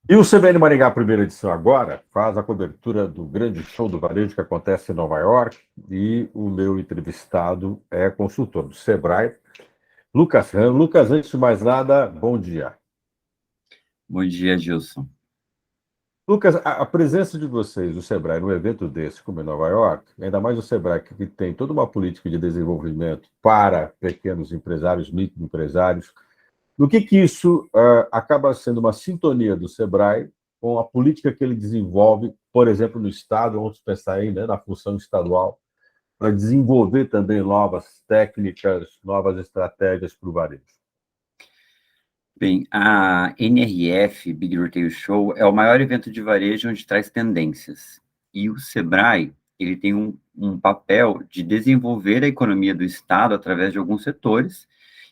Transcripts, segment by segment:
E o CBN Maringá, primeira edição agora, faz a cobertura do grande show do varejo que acontece em Nova York, e o meu entrevistado é consultor do Sebrae, Lucas Ram. Lucas, antes de mais nada, bom dia. Bom dia, Gilson. Lucas, a presença de vocês, do Sebrae, num evento desse, como em Nova York, ainda mais o Sebrae, que tem toda uma política de desenvolvimento para pequenos empresários, microempresários, no que isso acaba sendo uma sintonia do Sebrae com a política que ele desenvolve, por exemplo, no Estado, vamos pensar aí, né, na função estadual, para desenvolver também novas técnicas, novas estratégias para o varejo? Bem, a NRF Big Retail Show é o maior evento de varejo onde traz tendências. E o Sebrae, ele tem um papel de desenvolver a economia do Estado através de alguns setores,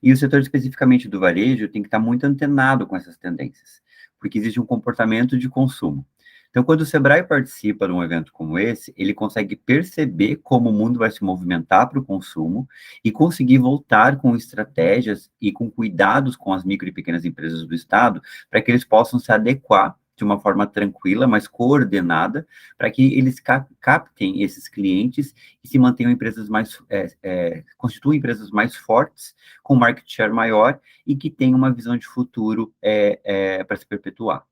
e o setor especificamente do varejo tem que estar muito antenado com essas tendências, porque existe um comportamento de consumo. Então, quando o Sebrae participa de um evento como esse, ele consegue perceber como o mundo vai se movimentar para o consumo e conseguir voltar com estratégias e com cuidados com as micro e pequenas empresas do Estado, para que eles possam se adequar de uma forma tranquila, mas coordenada, para que eles captem esses clientes e se mantenham empresas mais, constituam empresas mais fortes, com market share maior e que tenham uma visão de futuro para se perpetuar.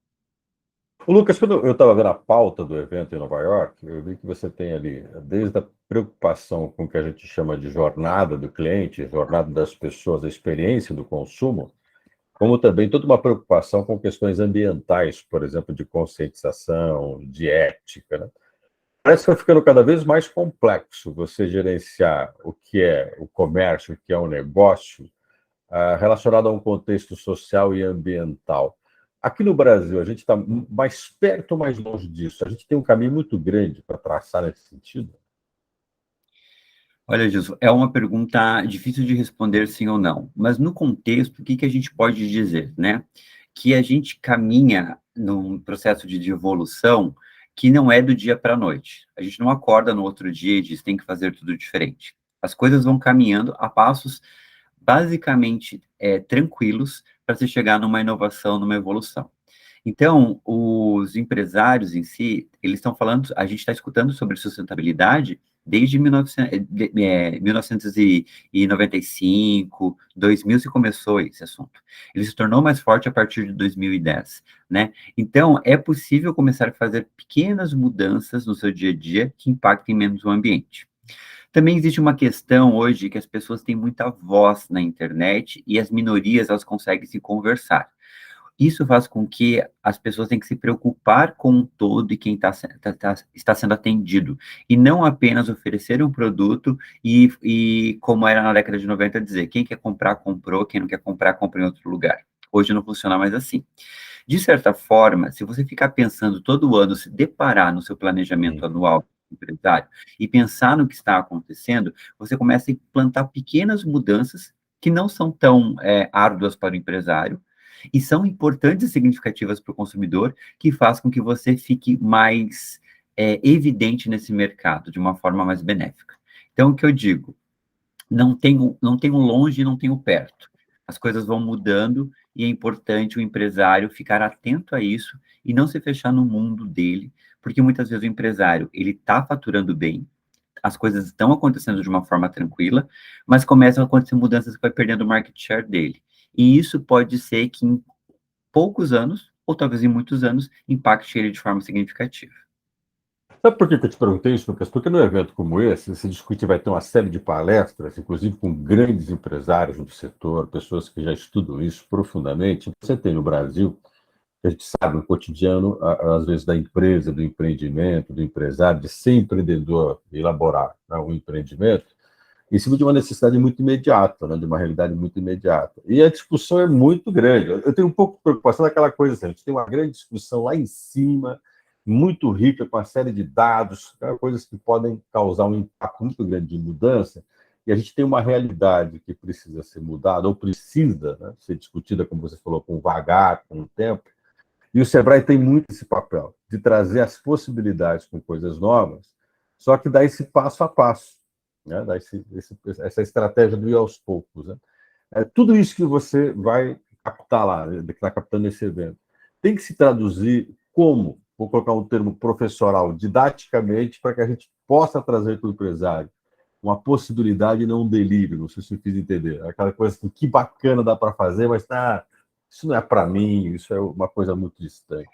O Lucas, quando eu estava vendo a pauta do evento em Nova York, eu vi que você tem ali, desde a preocupação com o que a gente chama de jornada do cliente, jornada das pessoas, a experiência do consumo, como também toda uma preocupação com questões ambientais, por exemplo, de conscientização, de ética, né? Parece que vai ficando cada vez mais complexo você gerenciar o que é o comércio, o que é um negócio, relacionado a um contexto social e ambiental. Aqui no Brasil, a gente está mais perto ou mais longe disso? A gente tem um caminho muito grande para traçar nesse sentido? Olha, Gilson, é uma pergunta difícil de responder sim ou não, mas no contexto, o que que a gente pode dizer, né? Que a gente caminha num processo de evolução que não é do dia para a noite. A gente não acorda no outro dia e diz tem que fazer tudo diferente. As coisas vão caminhando a passos basicamente tranquilos para se chegar numa inovação, numa evolução. Então, os empresários em si, eles estão falando, a gente está escutando sobre sustentabilidade desde 1995, 2000 se começou esse assunto. Ele se tornou mais forte a partir de 2010, né? Então, é possível começar a fazer pequenas mudanças no seu dia a dia que impactem menos o ambiente. Também existe uma questão hoje que as pessoas têm muita voz na internet e as minorias, elas conseguem se conversar. Isso faz com que as pessoas tenham que se preocupar com o todo e quem está sendo atendido, e não apenas oferecer um produto e, como era na década de 90, dizer quem quer comprar, comprou, quem não quer comprar, compra em outro lugar. Hoje não funciona mais assim. De certa forma, se você ficar pensando todo ano, se deparar no seu planejamento anual empresário e pensar no que está acontecendo, você começa a implantar pequenas mudanças que não são tão árduas para o empresário, e são importantes e significativas para o consumidor, que faz com que você fique mais evidente nesse mercado, de uma forma mais benéfica. Então, o que eu digo, não tenho longe e não tenho perto. As coisas vão mudando e é importante o empresário ficar atento a isso e não se fechar no mundo dele, porque muitas vezes o empresário, ele está faturando bem, as coisas estão acontecendo de uma forma tranquila, mas começam a acontecer mudanças que vai perdendo o market share dele. E isso pode ser que em poucos anos, ou talvez em muitos anos, impacte ele de forma significativa. Sabe por que eu te perguntei isso, Lucas? Porque num evento como esse, se discute, vai ter uma série de palestras, inclusive com grandes empresários do setor, pessoas que já estudam isso profundamente. Você tem no Brasil, a gente sabe, no cotidiano, às vezes, da empresa, do empreendimento, do empresário, de ser empreendedor e elaborar, né, um empreendimento, em cima de uma necessidade muito imediata, né, de uma realidade muito imediata. E a discussão é muito grande. Eu tenho um pouco de preocupação daquela coisa assim, a gente tem uma grande discussão lá em cima, muito rica, com uma série de dados, né, coisas que podem causar um impacto muito grande de mudança, e a gente tem uma realidade que precisa ser mudada, ou precisa, né, ser discutida, como você falou, com vagar, com o tempo, e o Sebrae tem muito esse papel, de trazer as possibilidades com coisas novas, só que dá esse passo a passo, né? Dá essa estratégia do ir aos poucos. Né? Tudo isso que você vai captar lá, que está captando esse evento, tem que se traduzir como, vou colocar um termo professoral, didaticamente, para que a gente possa trazer para o empresário uma possibilidade e não um delírio, não sei se eu fiz entender. Aquela coisa assim, que bacana dá para fazer, mas isso não é para mim, isso é uma coisa muito distante.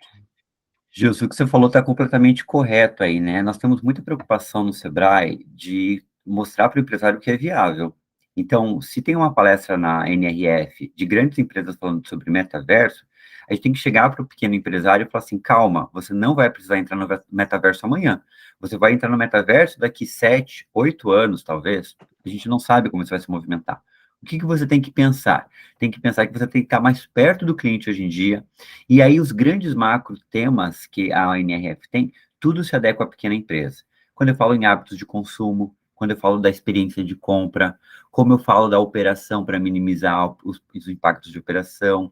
Gilson, o que você falou está completamente correto aí, né? Nós temos muita preocupação no Sebrae de mostrar para o empresário que é viável. Então, se tem uma palestra na NRF de grandes empresas falando sobre metaverso, a gente tem que chegar para o pequeno empresário e falar assim, calma, você não vai precisar entrar no metaverso amanhã. Você vai entrar no metaverso daqui 7, 8 anos, talvez. A gente não sabe como isso vai se movimentar. O que você tem que pensar? Tem que pensar que você tem que estar mais perto do cliente hoje em dia, e aí os grandes macro temas que a NRF tem, tudo se adequa à pequena empresa. Quando eu falo em hábitos de consumo, quando eu falo da experiência de compra, como eu falo da operação para minimizar os impactos de operação,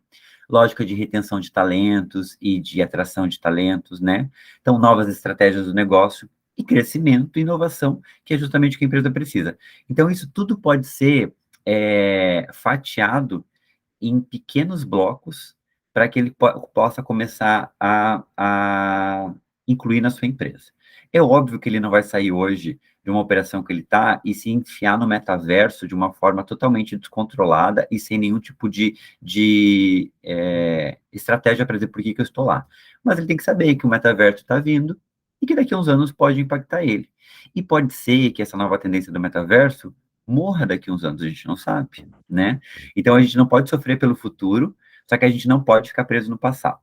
lógica de retenção de talentos e de atração de talentos, né? Então, novas estratégias do negócio e crescimento e inovação, que é justamente o que a empresa precisa. Então, isso tudo pode ser fatiado em pequenos blocos para que ele possa começar a incluir na sua empresa. É óbvio que ele não vai sair hoje de uma operação que ele está e se enfiar no metaverso de uma forma totalmente descontrolada e sem nenhum tipo de estratégia para dizer por que eu estou lá. Mas ele tem que saber que o metaverso está vindo e que daqui a uns anos pode impactar ele. E pode ser que essa nova tendência do metaverso morra daqui a uns anos, a gente não sabe, né? Então, a gente não pode sofrer pelo futuro, só que a gente não pode ficar preso no passado,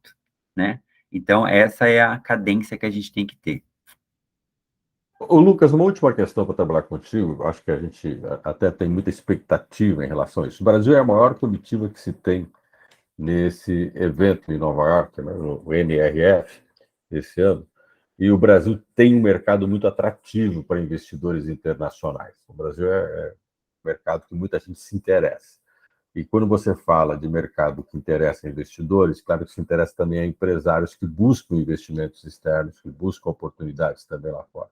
né? Então, essa é a cadência que a gente tem que ter. Ô, Lucas, uma última questão para trabalhar contigo, acho que a gente até tem muita expectativa em relação a isso. O Brasil é a maior comitiva que se tem nesse evento em Nova York, né, no NRF, esse ano, e o Brasil tem um mercado muito atrativo para investidores internacionais. O Brasil é um mercado que muita gente se interessa. E quando você fala de mercado que interessa a investidores, claro que se interessa também a empresários que buscam investimentos externos, que buscam oportunidades também lá fora.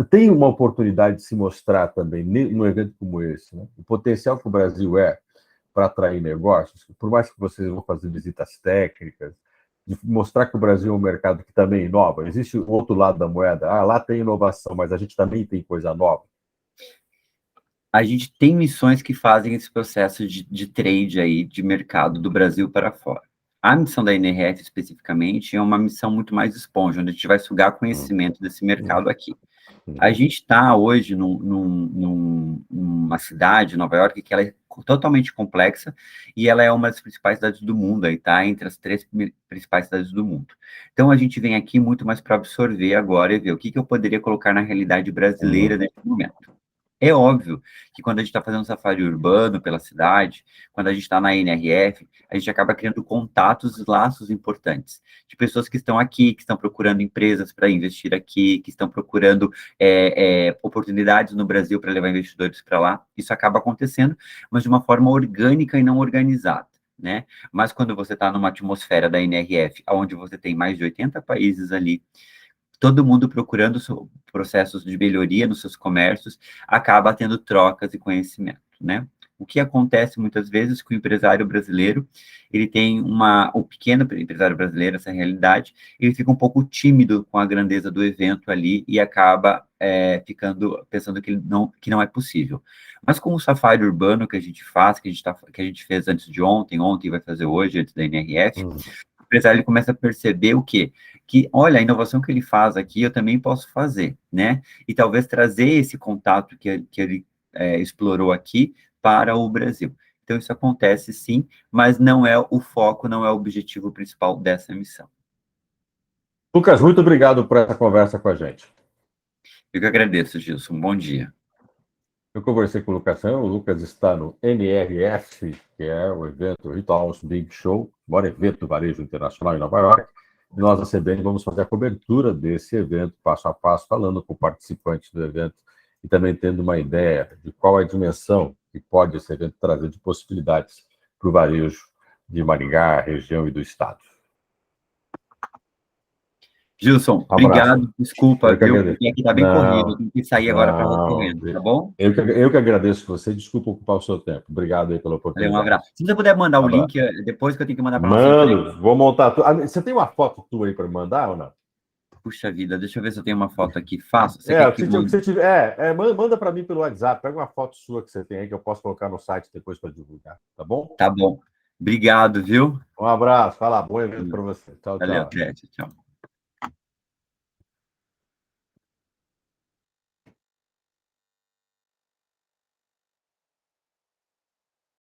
Tem uma oportunidade de se mostrar também num evento como esse, né? O potencial que o Brasil para atrair negócios, por mais que vocês vão fazer visitas técnicas, de mostrar que o Brasil é um mercado que também inova. Existe o outro lado da moeda. Lá tem inovação, mas a gente também tem coisa nova. A gente tem missões que fazem esse processo de trade aí, de mercado do Brasil para fora. A missão da NRF, especificamente, é uma missão muito mais esponja, onde a gente vai sugar conhecimento desse mercado aqui. A gente está hoje numa cidade, Nova York, que ela é totalmente complexa e ela é uma das principais cidades do mundo, aí está entre as 3 principais cidades do mundo. Então, a gente vem aqui muito mais para absorver agora e ver o que eu poderia colocar na realidade brasileira nesse momento. É óbvio que quando a gente está fazendo um safari urbano pela cidade, quando a gente está na NRF, a gente acaba criando contatos e laços importantes de pessoas que estão aqui, que estão procurando empresas para investir aqui, que estão procurando oportunidades no Brasil para levar investidores para lá. Isso acaba acontecendo, mas de uma forma orgânica e não organizada, né? Mas quando você está numa atmosfera da NRF, onde você tem mais de 80 países ali, todo mundo procurando processos de melhoria nos seus comércios, acaba tendo trocas e conhecimento, né? O que acontece muitas vezes com o empresário brasileiro, ele tem o pequeno empresário brasileiro, essa realidade, ele fica um pouco tímido com a grandeza do evento ali e acaba pensando que não é possível. Mas com o safari urbano que a gente faz, que a gente fez antes de ontem vai fazer hoje, antes da NRF, o empresário ele começa a perceber o quê? Que, olha, a inovação que ele faz aqui, eu também posso fazer, né? E talvez trazer esse contato que ele explorou aqui para o Brasil. Então, isso acontece sim, mas não é o foco, não é o objetivo principal dessa missão. Lucas, muito obrigado por essa conversa com a gente. Eu que agradeço, Gilson. Bom dia. Eu conversei com o Lucas San, o Lucas está no NRF, que é o evento Retail House Big Show, o maior evento do varejo internacional em Nova York. E nós, da CBN, vamos fazer a cobertura desse evento, passo a passo, falando com participantes do evento e também tendo uma ideia de qual é a dimensão que pode esse evento trazer de possibilidades para o varejo de Maringá, região e do estado. Gilson, Um abraço. obrigado, desculpa, Eu que viu? agradeço. Porque aqui tá bem corrido, eu Não, tenho que sair agora para ver não. correndo, tá bom? Eu que agradeço você. Desculpa ocupar o seu tempo. Obrigado aí pela Valeu, um oportunidade. abraço. Se você puder mandar o Abraço. link depois que eu tenho que mandar para nossa empresa. Mano, vou montar. Você tem uma foto tua aí para mandar ou não? Puxa vida, deixa eu ver se eu tenho uma foto aqui. Faço. Você quer É, que o que mande? você tiver. Manda para mim pelo WhatsApp. Pega uma foto sua que você tem aí que eu posso colocar no site depois para divulgar. Tá bom? Tá bom. Obrigado, viu? Um abraço. Fala, bom evento para você. Tchau, Valeu, tchau. Clécio. Tchau.